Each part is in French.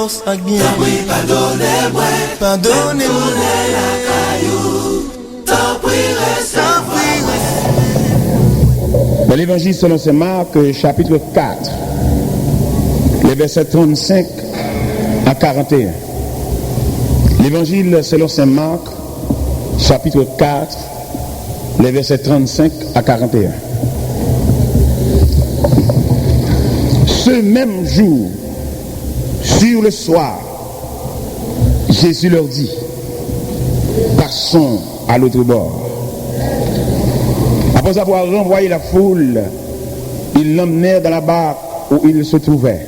force ak bien. T'en prie, pardonnez-moi. Pardonnez-moi. La caillou. T'en prie, reste. Dans l'évangile selon saint Marc, chapitre 4, les versets 35 à 41. L'évangile selon saint Marc, chapitre 4, les versets 35 à 41. Ce même jour, sur le soir, Jésus leur dit, passons à l'autre bord. Après avoir renvoyé la foule, ils l'emmenèrent dans la barque où il se trouvait.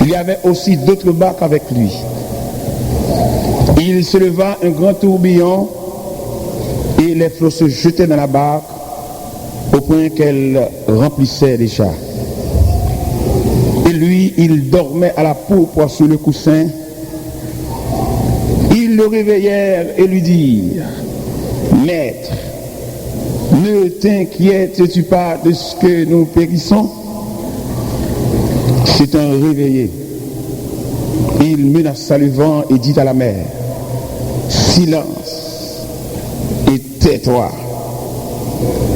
Il y avait aussi d'autres barques avec lui. Il se leva un grand tourbillon et les flots se jetaient dans la barque au point qu'elle remplissait déjà. Et lui, il dormait à la pourpre sur le coussin. Ils le réveillèrent et lui dirent, « Maître, ne t'inquiètes-tu pas de ce que nous périssons ?» C'est un réveillé. Il menaça le vent et dit à la mer, « Silence, et tais-toi. »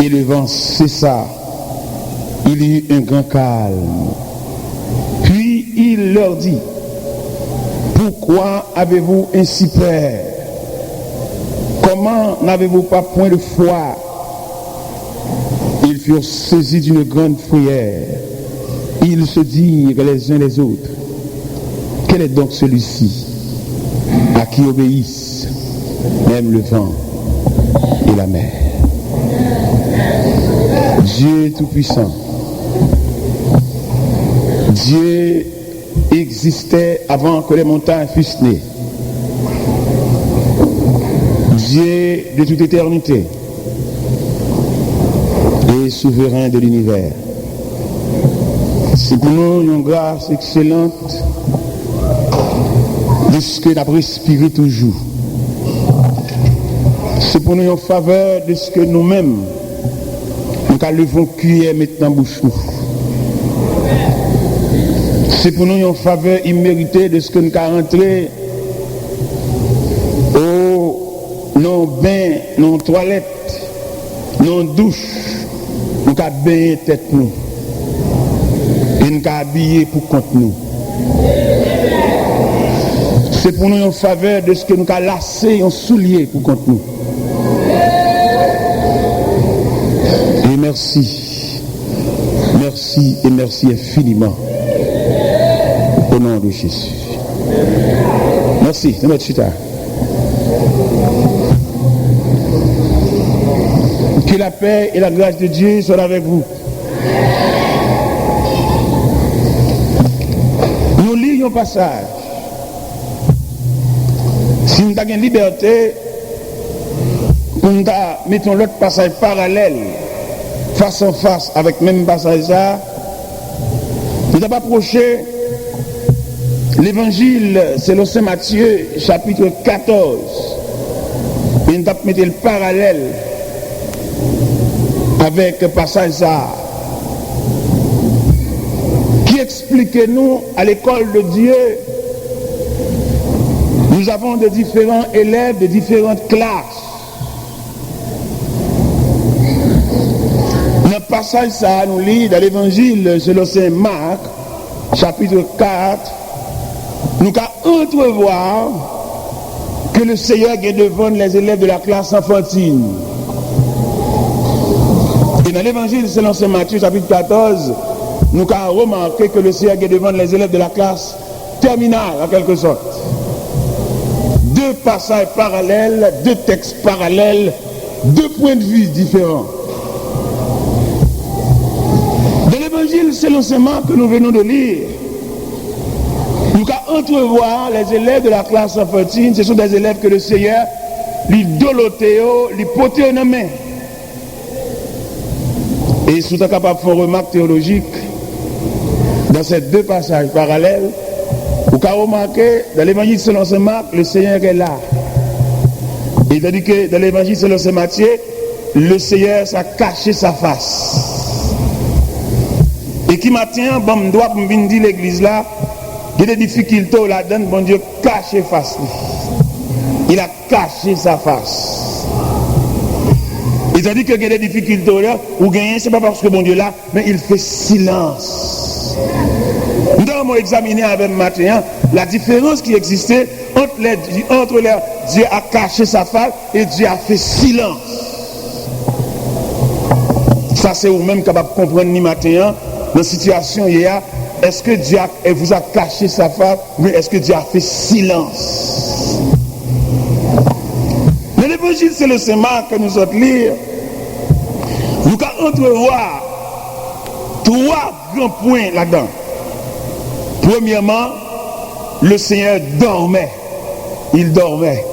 Et le vent cessa. Il y eut un grand calme. Puis il leur dit, « Pourquoi avez-vous ainsi peur? Comment n'avez-vous pas point de foi ?» Ils furent saisis d'une grande frayeur. Ils se dirent les uns les autres, « Quel est donc celui-ci à qui obéissent même le vent et la mer ?» Dieu Tout-Puissant, Dieu existait avant que les montagnes fussent nées. Dieu de toute éternité et souverain de l'univers. C'est pour nous une grâce excellente de ce que nous avons respiré toujours. C'est pour nous une faveur de ce que nous-mêmes nous levons cuillère maintenant bouche. C'est pour nous une faveur imméritée de ce que nous avons rentré au non bain, non toilette, non douche, nous avons baigné tête nous. Et nous avons habillé pour contre nous. C'est pour nous une faveur de ce que nous avons lassé un soulier pour contre nous. Et merci. Merci et merci infiniment. Au nom de Jésus. Merci. C'est notre chita. Que la paix et la grâce de Dieu soient avec vous. Nous lisons un passage. Si nous avons une liberté, nous mettons l'autre passage parallèle, face en face avec le même passage là, nous avons approché l'évangile selon saint Matthieu, chapitre 14. Et nous avons mis le parallèle avec le passage là, qui explique nous à l'école de Dieu. Nous avons de différents élèves de différentes classes. Notre passage ça nous lit dans l'évangile selon saint Marc, chapitre 4, nous allons entrevoir que le Seigneur est devant les élèves de la classe enfantine. Et dans l'évangile selon saint Matthieu, chapitre 14, nous allons remarquer que le Seigneur est devant les élèves de la classe terminale, en quelque sorte. Deux passages parallèles, deux textes parallèles, deux points de vue différents. Dans l'évangile selon saint Marc que nous venons de lire, nous allons entrevoir les élèves de la classe enfantine. Ce sont des élèves que le Seigneur lui dolotéo, lui poté en main. Et si vous êtes capable de faire une remarque théologique dans ces deux passages parallèles, vous avez remarqué dans l'évangile selon saint Marc, le Seigneur est là. Et tandis que dans l'évangile selon saint Matthieu, le Seigneur a caché sa face. Et qui matin, bon, doit me dire l'église là, Il y a des difficultés là-dedans, bon Dieu caché face. Il a caché sa face. Et tandis que il y a des difficultés là, ou gagner, c'est pas parce que bon Dieu là, mais il fait silence. Nous avons examiné avec matin la différence qui existait entre les Dieu a caché sa face et Dieu a fait silence. Ça c'est vous-même capable de comprendre ni matin dans la situation hier. Est-ce que Dieu vous a caché sa face, mais est-ce que Dieu a fait silence? Mais l'évangile, c'est le Saint-Marc que nous autres lire. Nous allons entrevoir 3 grands points là-dedans. Premièrement, le Seigneur dormait. Il dormait.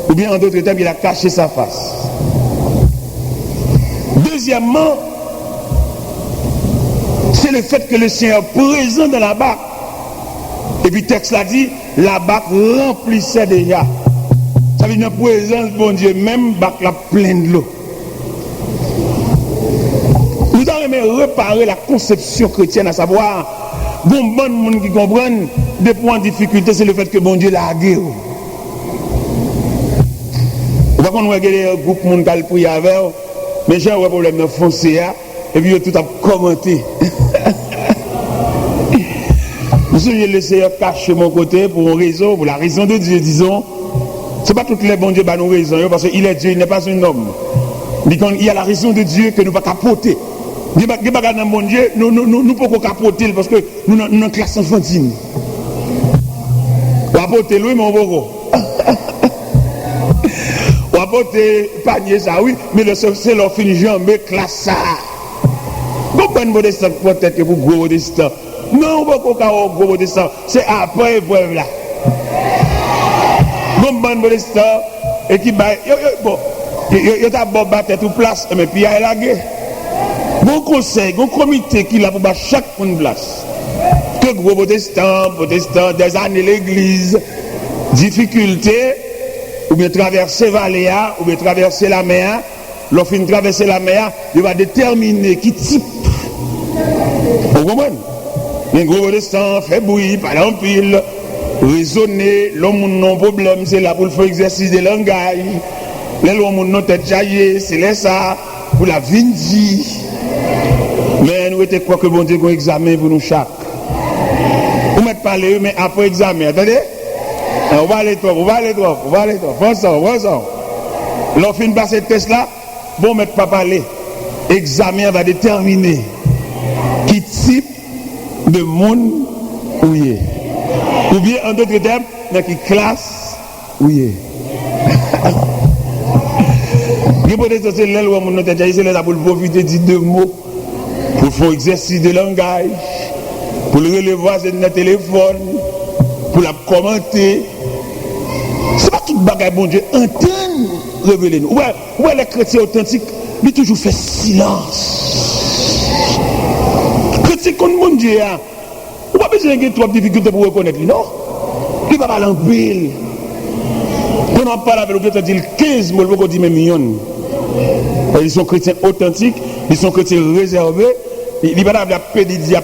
Ou bien en d'autres termes, il a caché sa face. Deuxièmement, c'est le fait que le Seigneur présent dans la barque. Et puis le texte l'a dit, la barque remplissait déjà. Ça veut dire une présence, bon Dieu, même barque la pleine de l'eau. Nous avons réparé la conception chrétienne, à savoir, bon monde qui comprennent, des points de difficulté, c'est le fait que bon Dieu l'a guéri. Par contre, on regarde un groupe monde qui a prié avec, mais j'ai un problème de foncier, et puis tout a commenté. Vous savez, le Seigneur cache mon côté pour une raison, pour la raison de Dieu, disons. Ce n'est pas toutes les bons dieux qui nous raison, parce qu'il est Dieu, il n'est pas un homme. Il y a la raison de Dieu que nous ne pouvons pas capoter. Il y a un bon Dieu, nous ne pouvons pas capoter parce que nous sommes une classe enfantine. On va porter lui, mais on va on va porter panier, ça oui, mais c'est leur fini jambe, classe ça. Pourquoi une modeste peut-être que vous gros modeste? Non, on va pas gros modeste, c'est après épreuve là. Bon modeste, et qui va, bon, il y a bon battre tout place, mais puis il y a la guerre. Bon conseil, bon comité qui l'a pour chaque une place. Que gros protestants, des années l'église, difficulté, ou bien traverser Valéa, ou bien traverser la mer. Lorsqu'il finit traverser la mer, il va déterminer qui type. Vous comprenez? Les gros protestants fait bruit, parler en pile, raisonner, l'homme non problème, c'est là pour le faire exercice de langage. L'homme non tête jaillée, c'est là ça, pour la vindi. Mais nous étions quoi que bon Dieu qu'on examen pour nous chaque. Vous mettez parler, mais après examen, attendez? On va aller trop. Fonçons. Lorsqu'on finit passer le test là, bon, mettez pas parler. Examen va déterminer qui type de monde où il est. Ou bien, en d'autres termes, dans quelle classe où il est. C'est là où on a dit, c'est là pour profiter de 2 mots, pour faire exercice de langage, pour le relever dans le téléphone, pour la commenter. C'est pas tout bagaille, bon Dieu, entendre, révéler nous. Ouais, les chrétiens authentiques, ils toujours fait silence. Chrétien comme bon Dieu, on n'a pas besoin de trop de difficultés pour reconnaître lui, non? Il va parler en pile. Quand on parle avec le Dieu, 15 mots, on dit même millions. Ils sont chrétiens authentiques, ils sont chrétiens réservés. Il va la pédédie,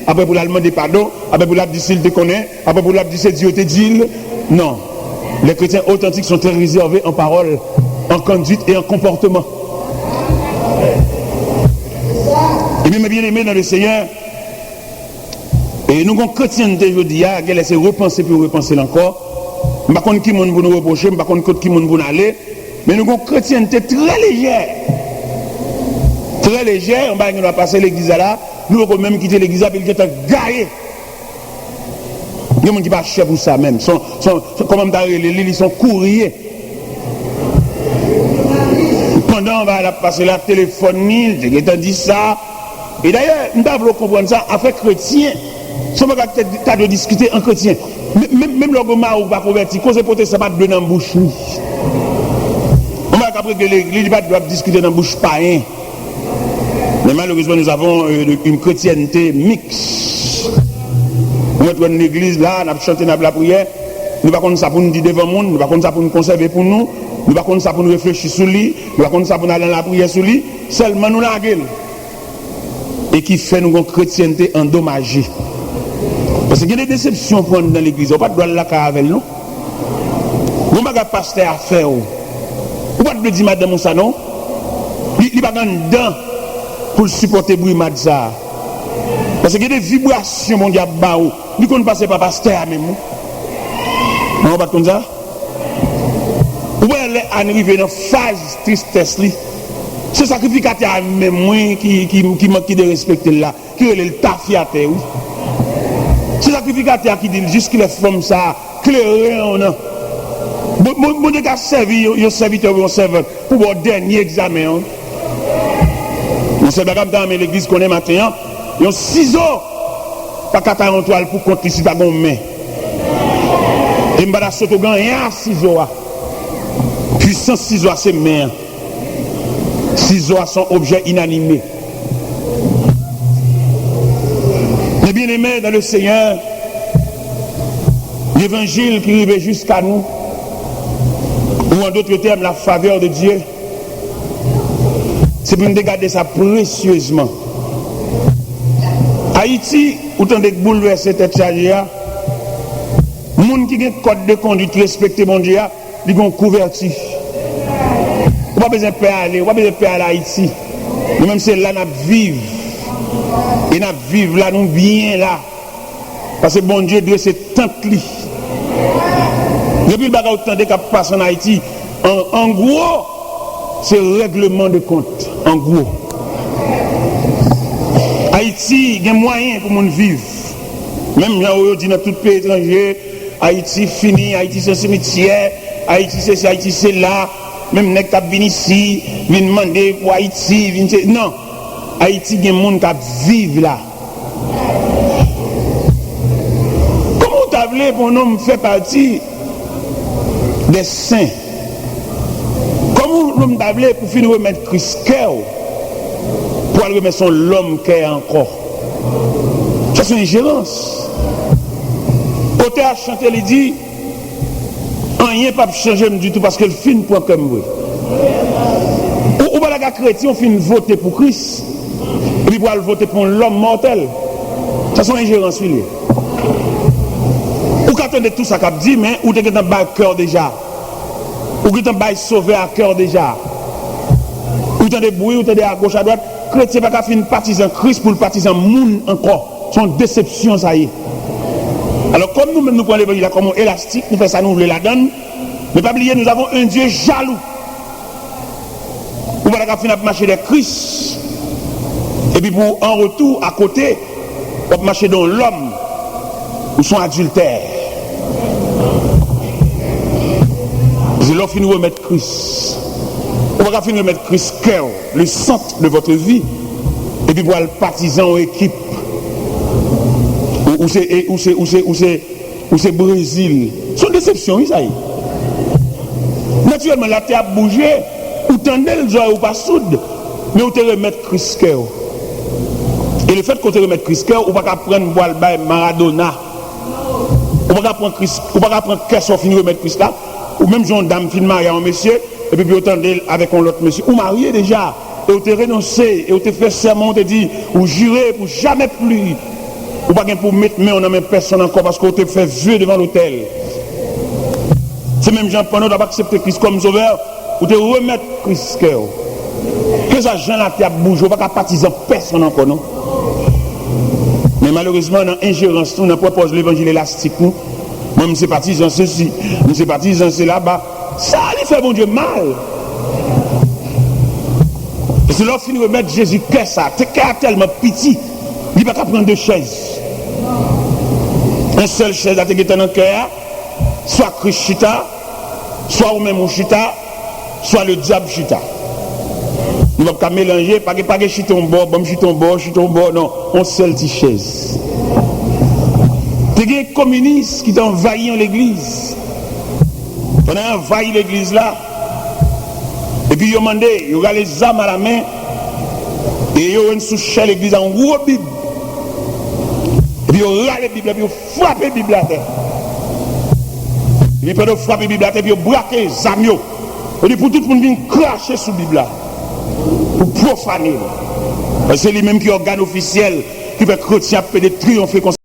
après pour la demander pardon, après pour la dire s'il te connaît, après pour la dire c'est Dieu te dit. Non. Les chrétiens authentiques sont très réservés en parole, en conduite et en comportement. Et même bien aimé dans le Seigneur, et nous, comme chrétiens de aujourd'hui, il laisser repenser puis repenser encore. Je ne sais pas qui monde pour nous reprocher, je ne sais pas qui monde pour nous aller, mais nous, comme chrétiens, très légère. Très légère, on va passer l'église là, nous avons même quitté l'église là, puis il est garé. Il y a des gens qui ne sont pas chers pour ça même. Comment ils sont courriers. Pendant on va passer la téléphonie, j'ai dit ça. Et d'ailleurs, nous devons comprendre ça, avec chrétien, si on va de discuter en chrétien, même le goma ou pas converti, cause de ça va de dans la bouche. On va après que l'église doit discuter dans la bouche païen. Mais malheureusement, nous avons une chrétienté mixte. On est dans une église là, on a chanté dans la prière. Nous ne pouvons pas ça pour nous dire devant le monde, nous ne pouvons pas ça pour nous conserver pour nous, nous ne pouvons pas ça pour nous réfléchir sur lui, nous ne pouvons pas ça pour nous aller dans la prière sur lui. Seulement nous la gueule. Et qui fait nous une chrétienté endommagée. Parce qu'il y a des déceptions prendre dans l'église. On ne peut pas la faire avec nous. On ne peut pas pasteur à faire. On ne peut pas dire madame ça non. Il n'y a pas dedans pour supporter bruit ça. Parce qu'il y a des vibrations mon diable baou. Nous ne passons pas pasteur même. On ne pas comme ça. Ou bien arriver dans phase tristesse li. C'est sacrificateur même moi qui manque de respecter là, qui est le tafiateur. C'est sacrificateur qui dit juste que les femmes ça clairer on a. Mon Dieu a servi un serviteur ou un servant pour le dernier examen. On sait pas dans l'église qu'on est maintenant, il y a 6 ans pas 40 toiles pour compter si ta gon main. Et m'bada soto gagner 6 ans. Puissance 6 ans c'est main. 6 ans sont objets inanimés. Mes bien-aimés dans le Seigneur, l'évangile qui arrive jusqu'à nous, ou en d'autres termes, la faveur de Dieu, c'est pour nous regarder ça précieusement. Haïti, autant de bouleverser cette chargée, les gens qui ont un code de conduite respecté, mon Dieu, ils ont couverture. On n'a pas besoin de faire aller, on n'a pas besoin de faire aller à Haïti. Nous-mêmes, c'est là nous vivons. Et nous vivons là, nous bien là. Parce que bon Dieu doit se tenter. Depuis le bagage autant de qui passe en Haïti, en gros, c'est règlement de compte. En gros. Haïti, il y a moyen pour nous vivre. Même là où on dit dans tout pays étranger, Haïti fini, Haïti c'est un cimetière, Haïti c'est là. Même les gens qui viennent ici, viennent demander pour Haïti. Non, Haïti, il y a des gens qui vivent là. Comment vous avez pour nous faire partie des saints? Comment vous avez pour finir remettre Christ cœur pour aller remettre son l'homme cœur encore? Ça, c'est une ingérence. Côté à chanter, il dit. Rien pas changer du tout parce que le film point comme vous. Ou pas la chrétien on finit voter pour Christ et puis pour voter pour l'homme mortel. Ça sont ingérence lui. Ou qu'attendez tout ça qu'a dit mais ou t'es dans bas cœur déjà. Ou que t'en bas sauvé à cœur déjà. Ou t'en des bruit ou t'en des à gauche à droite, chrétien pas qu'à finir partisan Christ pour le partisan moun encore. Son déception ça y est. Alors comme nous-mêmes nous prenons l'évangile comme un élastique, nous faisons ça, nous voulons la donne. Mais pas oublier, nous avons un Dieu jaloux. Vous allez finir à marcher des Christ. Et puis pour en retour, à côté, on va marcher dans l'homme ou son adultère. C'est là finir remettre Christ. On va finir remettre Christ cœur, le centre de votre vie. Et puis pour le partisan en équipe. Ou c'est Brésil. C'est une déception, ça y est. Naturellement, la terre a bougé, ou tendez le joie ou pas soude, mais ou te remettre Christ cœur. Et le fait qu'on te remette Christ cœur, ou pas qu'à prendre boire le Maradona, ou pas qu'à prendre Christ, ou pas qu'à prendre cœur sans finir remettre Christ là, ou même jeune dame fin mariée en monsieur, et puis tendez avec un autre monsieur, ou marié déjà, et ou te renoncé, et ou te fait serment, te dit, ou juré pour jamais plus. Ou pas pour mettre main en même personne encore parce qu'on te fait vieux devant l'autel. C'est même Jean Paul d'avoir accepté Christ comme sauveur ou te remettre Christ cœur. Que ça Jean la terre bouge, on va pas partisan personne encore non. Mais malheureusement dans ingérence nous propose l'évangile élastique nous. Moi je suis partisan ceci, je suis partisan c'est là-bas. Ça lui fait bon Dieu mal. Et c'est là qu'il remettre Jésus cœur ça, t'es tellement petit. Il ne va pas prendre 2 chaises. Un seul chaise à te guetter dans le cœur, soit Christ chita, soit ou même chita, soit le diable chita. Nous ne pouvons pas mélanger, pas que chita en bord, chita en bord, non, on seule petite chaise. Il y a des communistes qui ont envahi l'église. On a envahi l'église là, et puis ils ont demandé, ils ont les armes à la main, et ils ont sous l'église en gros Bible. Puis ils râlent la Bible, puis ils frappent la Bible à terre. Puis ils frappent la Bible à terre, puis ils braquent les amis. Et pour tout le monde vient cracher sur la Bible là. Pour profaner. C'est lui-même qui est organe officiel qui fait chrétien triompher comme ça.